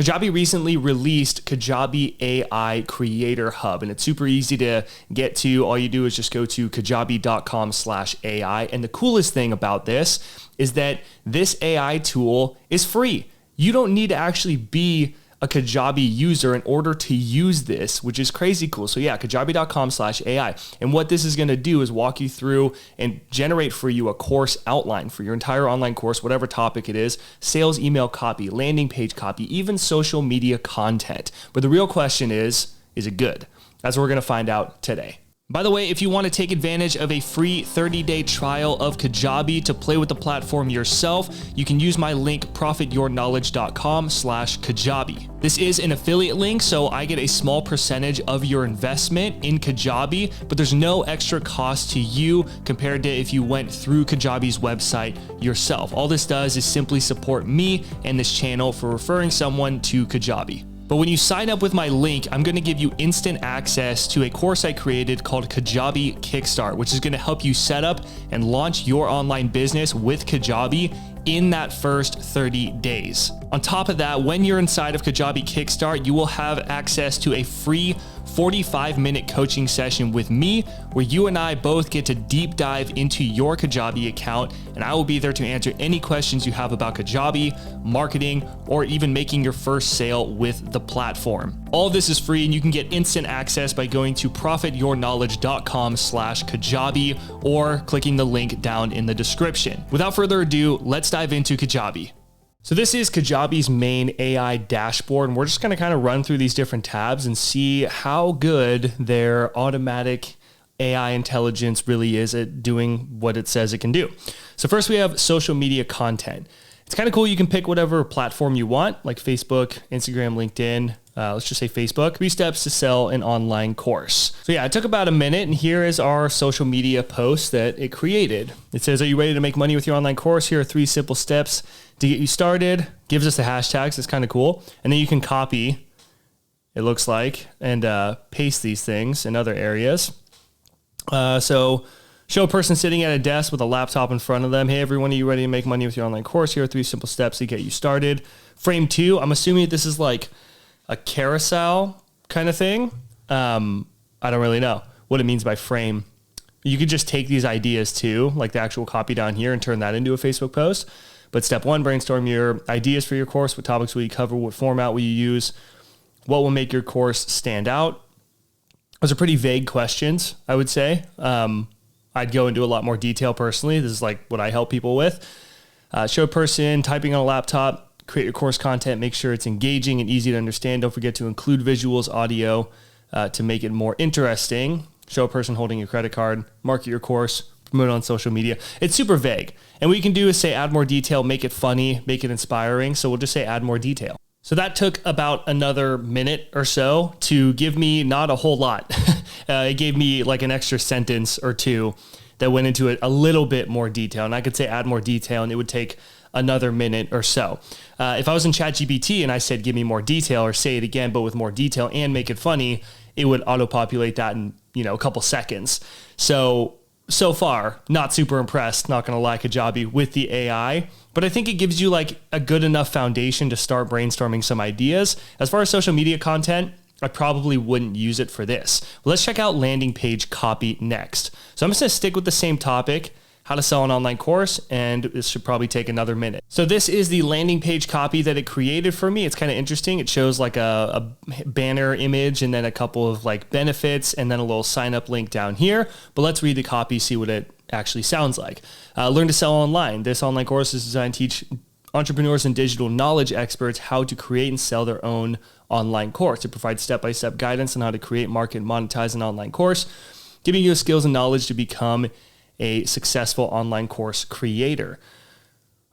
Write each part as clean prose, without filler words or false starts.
Kajabi recently released Kajabi AI Creator Hub, and it's super easy to get to. All you do is just go to kajabi.com/AI. And the coolest thing about this is that this AI tool is free. You don't need to actually be a Kajabi user in order to use this, which is crazy cool. So yeah, kajabi.com/AI. And what this is going to do is walk you through and generate for you a course outline for your entire online course, whatever topic it is: sales, email copy, landing page copy, even social media content. But the real question is it good? That's what we're going to find out today. By the way, if you want to take advantage of a free 30-day trial of Kajabi to play with the platform yourself, you can use my link profityourknowledge.com/Kajabi. This is an affiliate link, so I get a small percentage of your investment in Kajabi, but there's no extra cost to you compared to if you went through Kajabi's website yourself. All this does is simply support me and this channel for referring someone to Kajabi. But when you sign up with my link, I'm going to give you instant access to a course I created called Kajabi Kickstart, which is going to help you set up and launch your online business with Kajabi in that first 30 days. On top of that, when you're inside of Kajabi Kickstart, you will have access to a free 45-minute coaching session with me, where you and I both get to deep dive into your Kajabi account, and I will be there to answer any questions you have about Kajabi, marketing, or even making your first sale with the platform. All of this is free, and you can get instant access by going to profityourknowledge.com/Kajabi or clicking the link down in the description. Without further ado, let's dive into Kajabi. So this is Kajabi's main AI dashboard, and we're just going to kind of run through these different tabs and see how good their automatic AI intelligence really is at doing what it says it can do. So first we have social media content. It's kind of cool. You can pick whatever platform you want, like Facebook, Instagram, LinkedIn. Let's just say Facebook. 3 steps to sell an online course. So yeah, it took about a minute, and here is our social media post that it created. It says, "Are you ready to make money with your online course? Here are 3 simple steps to get you started." Gives us the hashtags. It's kind of cool. And then you can copy, it looks like, and paste these things in other areas. So show a person sitting at a desk with a laptop in front of them. "Hey everyone, are you ready to make money with your online course? Here are 3 simple steps to get you started." Frame 2, I'm assuming this is like a carousel kind of thing. I don't really know what it means by frame. You could just take these ideas too, like the actual copy down here, and turn that into a Facebook post. But step 1, brainstorm your ideas for your course. What topics will you cover? What format will you use? What will make your course stand out? Those are pretty vague questions, I would say. I'd go into a lot more detail personally. This is like what I help people with. Show a person typing on a laptop. Create your course content, make sure it's engaging and easy to understand. Don't forget to include visuals, audio to make it more interesting. Show a person holding your credit card. Market your course, promote it on social media. It's super vague. And what you can do is say add more detail, make it funny, make it inspiring. So we'll just say add more detail. So that took about another minute or so to give me not a whole lot. It gave me like an extra sentence or two that went into it a little bit more detail. And I could say add more detail, and it would take another minute or so. If I was in ChatGPT and I said, give me more detail, or say it again, but with more detail and make it funny, it would auto-populate that in, a couple seconds. So far, not super impressed, not going to lie, Kajabi, with the AI, but I think it gives you like a good enough foundation to start brainstorming some ideas. As far as social media content, I probably wouldn't use it for this. Well, let's check out landing page copy next. So I'm just going to stick with the same topic: how to sell an online course, and this should probably take another minute. So this is the landing page copy that it created for me. It's kind of interesting. It shows like a banner image and then a couple of like benefits and then a little sign up link down here. But let's read the copy, see what it actually sounds like. Learn to sell online. This online course is designed to teach entrepreneurs and digital knowledge experts how to create and sell their own online course. It provides step-by-step guidance on how to create, market, and monetize an online course, giving you the skills and knowledge to become a successful online course creator.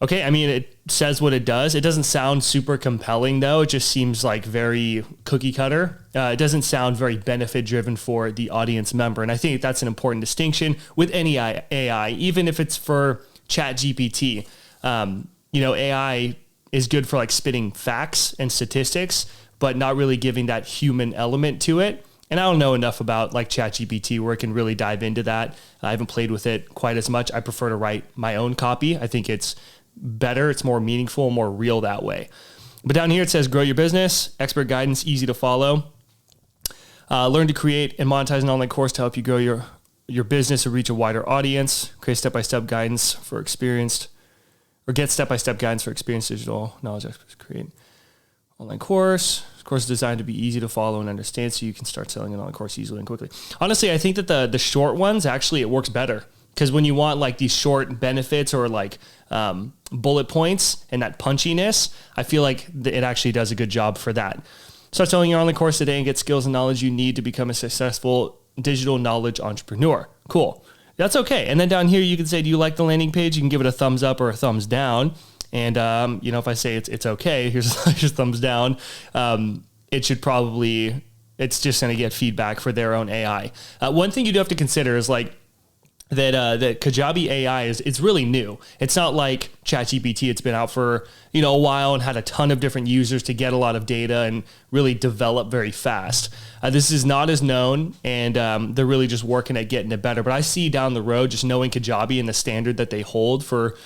Okay, I mean, it says what it does. It doesn't sound super compelling though. It just seems like very cookie cutter. It doesn't sound very benefit driven for the audience member. And I think that's an important distinction with any AI, even if it's for ChatGPT. AI is good for like spitting facts and statistics, but not really giving that human element to it. And I don't know enough about like ChatGPT where it can really dive into that. I haven't played with it quite as much. I prefer to write my own copy. I think it's better. It's more meaningful, more real that way. But down here it says grow your business, expert guidance, easy to follow. Learn to create and monetize an online course to help you grow your business or reach a wider audience. Create step-by-step guidance for experienced, or get step-by-step guidance for experienced digital knowledge experts. Create online course. This course is designed to be easy to follow and understand so you can start selling an online course easily and quickly. Honestly, I think that the short ones, actually, it works better. Because when you want like these short benefits or like bullet points and that punchiness, I feel like it actually does a good job for that. Start selling your online course today and get skills and knowledge you need to become a successful digital knowledge entrepreneur. Cool. That's okay. And then down here, you can say, do you like the landing page? You can give it a thumbs up or a thumbs down. And, if I say it's okay, here's thumbs down. It's just going to get feedback for their own AI. One thing you do have to consider is like, that Kajabi AI it's really new. It's not like ChatGPT. It's been out for, a while and had a ton of different users to get a lot of data and really develop very fast. This is not as known, and they're really just working at getting it better. But I see down the road, just knowing Kajabi and the standard that they hold for,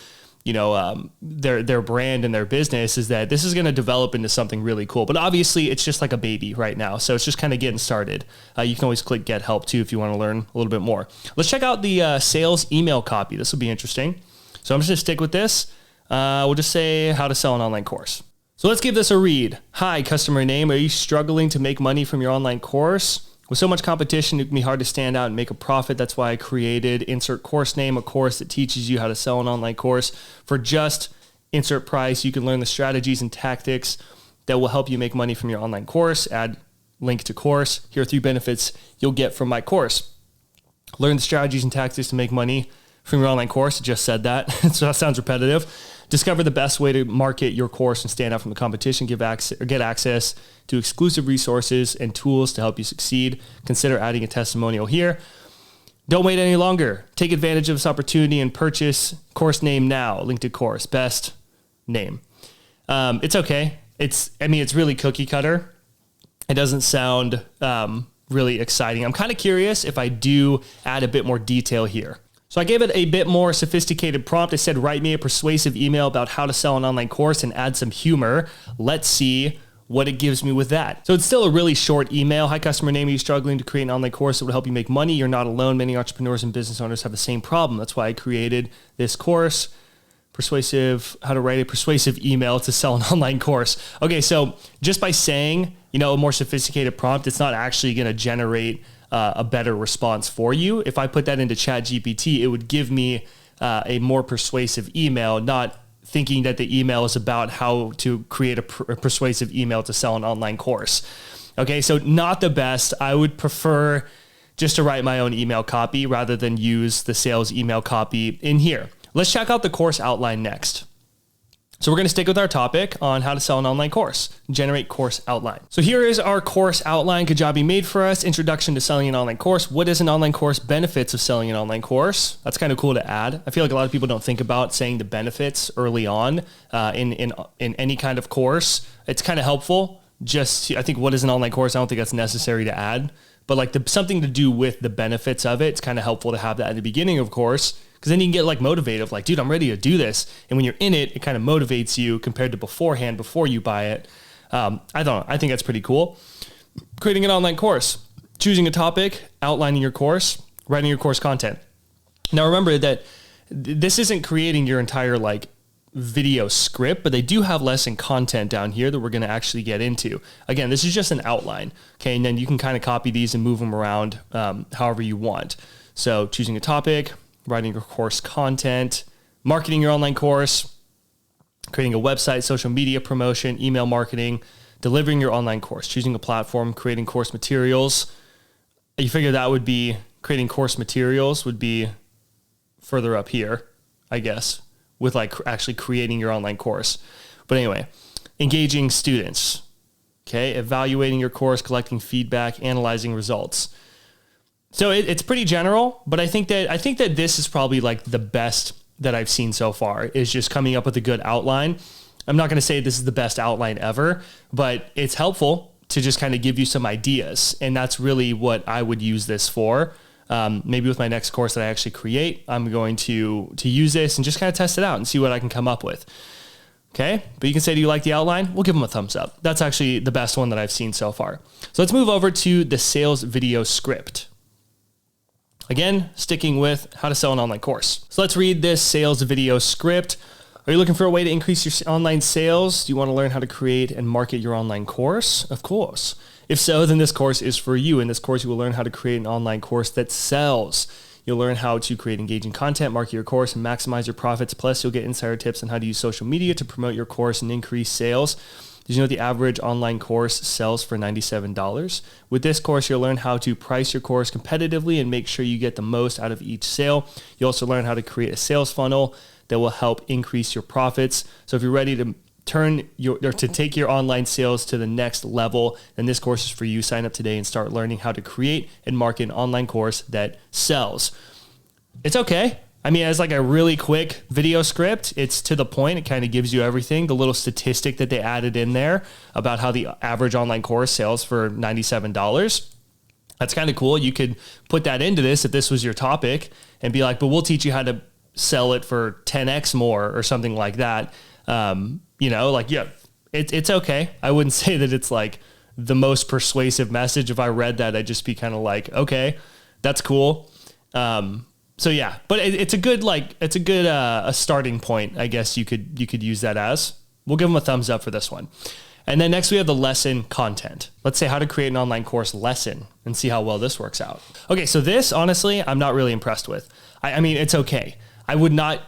their brand and their business, is that this is going to develop into something really cool. But obviously it's just like a baby right now. So it's just kind of getting started. You can always click get help too if you want to learn a little bit more. Let's check out the sales email copy. This will be interesting. So I'm just going to stick with this. We'll just say how to sell an online course. So let's give this a read. Hi, customer name. Are you struggling to make money from your online course? With so much competition, it can be hard to stand out and make a profit. That's why I created insert course name, a course that teaches you how to sell an online course for just insert price. You can learn the strategies and tactics that will help you make money from your online course. Add link to course. Here are 3 benefits you'll get from my course. Learn the strategies and tactics to make money from your online course. I just said that, so that sounds repetitive. Discover the best way to market your course and stand out from the competition. Get access to exclusive resources and tools to help you succeed. Consider adding a testimonial here. Don't wait any longer. Take advantage of this opportunity and purchase course name now. Link to course. Best name. It's okay. It's really cookie cutter. It doesn't sound really exciting. I'm kind of curious if I do add a bit more detail here. So I gave it a bit more sophisticated prompt. I said, write me a persuasive email about how to sell an online course and add some humor. Let's see what it gives me with that. So it's still a really short email. Hi, customer name. Are you struggling to create an online course that would help you make money? You're not alone. Many entrepreneurs and business owners have the same problem. That's why I created this course. How to write a persuasive email to sell an online course. Okay, so just by saying, a more sophisticated prompt, it's not actually going to generate a better response for you. If I put that into ChatGPT, it would give me a more persuasive email, not thinking that the email is about how to create a persuasive email to sell an online course. Okay, so not the best. I would prefer just to write my own email copy rather than use the sales email copy in here. Let's check out the course outline next. So we're going to stick with our topic on how to sell an online course, generate course outline. So here is our course outline Kajabi made for us. Introduction to selling an online course. What is an online course? Benefits of selling an online course. That's kind of cool to add. I feel like a lot of people don't think about saying the benefits early on in any kind of course. It's kind of helpful. I think what is an online course? I don't think that's necessary to add, but like something to do with the benefits of it. It's kind of helpful to have that at the beginning of course. Because then you can get like motivated, like, dude, I'm ready to do this. And when you're in it, it kind of motivates you compared to beforehand, before you buy it. I think that's pretty cool. Creating an online course, choosing a topic, outlining your course, writing your course content. Now remember that this isn't creating your entire like video script, but they do have lesson content down here that we're going to actually get into. Again, this is just an outline. Okay. And then you can kind of copy these and move them around however you want. So choosing a topic, writing your course content, marketing your online course, creating a website, social media promotion, email marketing, delivering your online course, choosing a platform, creating course materials. You figure that would be creating course materials would be further up here, I guess, with like actually creating your online course. But anyway, engaging students, okay, evaluating your course, collecting feedback, analyzing results. So it's pretty general, but I think that this is probably like the best that I've seen so far, is just coming up with a good outline. I'm not going to say this is the best outline ever, but it's helpful to just kind of give you some ideas. And that's really what I would use this for. Maybe with my next course that I actually create, I'm going to use this and just kind of test it out and see what I can come up with. Okay, but you can say, do you like the outline? We'll give them a thumbs up. That's actually the best one that I've seen so far. So let's move over to the sales video script. Again, sticking with how to sell an online course. So let's read this sales video script. Are you looking for a way to increase your online sales? Do you want to learn how to create and market your online course? Of course. If so, then this course is for you. In this course, you will learn how to create an online course that sells. You'll learn how to create engaging content, market your course, and maximize your profits. Plus, you'll get insider tips on how to use social media to promote your course and increase sales. Did you know the average online course sells for $97? With this course, you'll learn how to price your course competitively and make sure you get the most out of each sale. You'll also learn how to create a sales funnel that will help increase your profits. So if you're ready to take your online sales to the next level, then this course is for you. Sign up today and start learning how to create and market an online course that sells. It's okay. I mean, as like a really quick video script, it's to the point. It kind of gives you everything. The little statistic that they added in there about how the average online course sells for $97. That's kind of cool. You could put that into this if this was your topic and be like, but we'll teach you how to sell it for 10x more or something like that. It's okay. I wouldn't say that it's like the most persuasive message. If I read that, I'd just be kind of like, okay, that's cool. So yeah, but it's a good a starting point. I guess you could use that as. We'll give them a thumbs up for this one. And then next we have the lesson content. Let's say how to create an online course lesson and see how well this works out. Okay, so this honestly, I'm not really impressed with. I mean, it's okay. I would not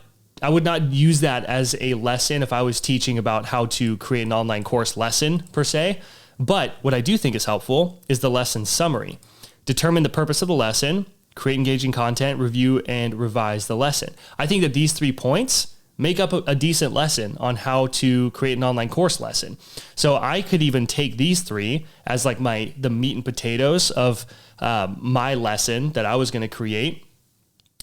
use that as a lesson if I was teaching about how to create an online course lesson per se. But what I do think is helpful is the lesson summary. Determine the purpose of the lesson, create engaging content, review and revise the lesson. I think that these 3 points make up a decent lesson on how to create an online course lesson. So I could even take these 3 as like the meat and potatoes of my lesson that I was going to create,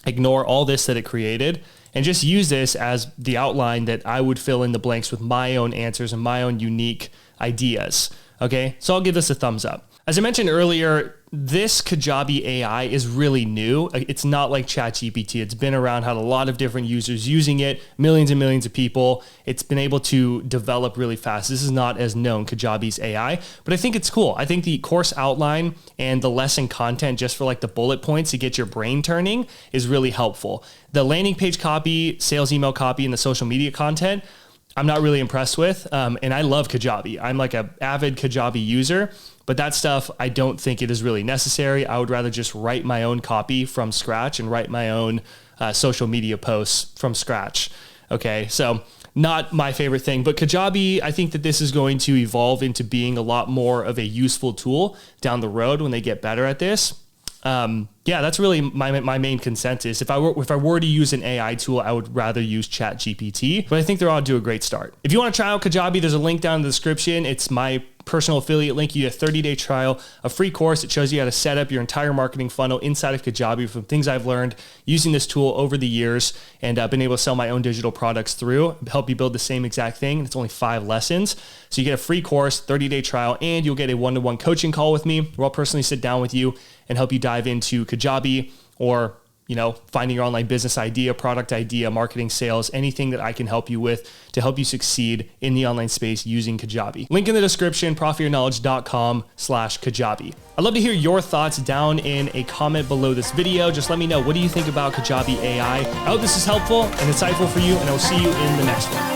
ignore all this that it created, and just use this as the outline that I would fill in the blanks with my own answers and my own unique ideas. Okay, so I'll give this a thumbs up. As I mentioned earlier, this Kajabi AI is really new. It's not like ChatGPT. It's been around, had a lot of different users using it, millions and millions of people. It's been able to develop really fast. This is not as known, Kajabi's AI, but I think it's cool. I think the course outline and the lesson content, just for like the bullet points to get your brain turning, is really helpful. The landing page copy, sales email copy, and the social media content, I'm not really impressed with. And I love Kajabi. I'm like an avid Kajabi user, but that stuff, I don't think it is really necessary. I would rather just write my own copy from scratch and write my own social media posts from scratch. Okay, so not my favorite thing, but Kajabi, I think that this is going to evolve into being a lot more of a useful tool down the road when they get better at this. That's really my main consensus. If I were to use an AI tool, I would rather use ChatGPT, but I think they're all to a great start. If you want to try out Kajabi, there's a link down in the description. It's my personal affiliate link. You get a 30-day trial, a free course. It shows you how to set up your entire marketing funnel inside of Kajabi from things I've learned using this tool over the years, and I've been able to sell my own digital products through, help you build the same exact thing. It's only 5 lessons. So you get a free course, 30-day trial, and you'll get a one-to-one coaching call with me where I'll personally sit down with you and help you dive into Kajabi or finding your online business idea, product idea, marketing, sales, anything that I can help you with to help you succeed in the online space using Kajabi. Link in the description, profityourknowledge.com/Kajabi. I'd love to hear your thoughts down in a comment below this video. Just let me know, what do you think about Kajabi AI? I hope this is helpful and insightful for you, and I'll see you in the next one.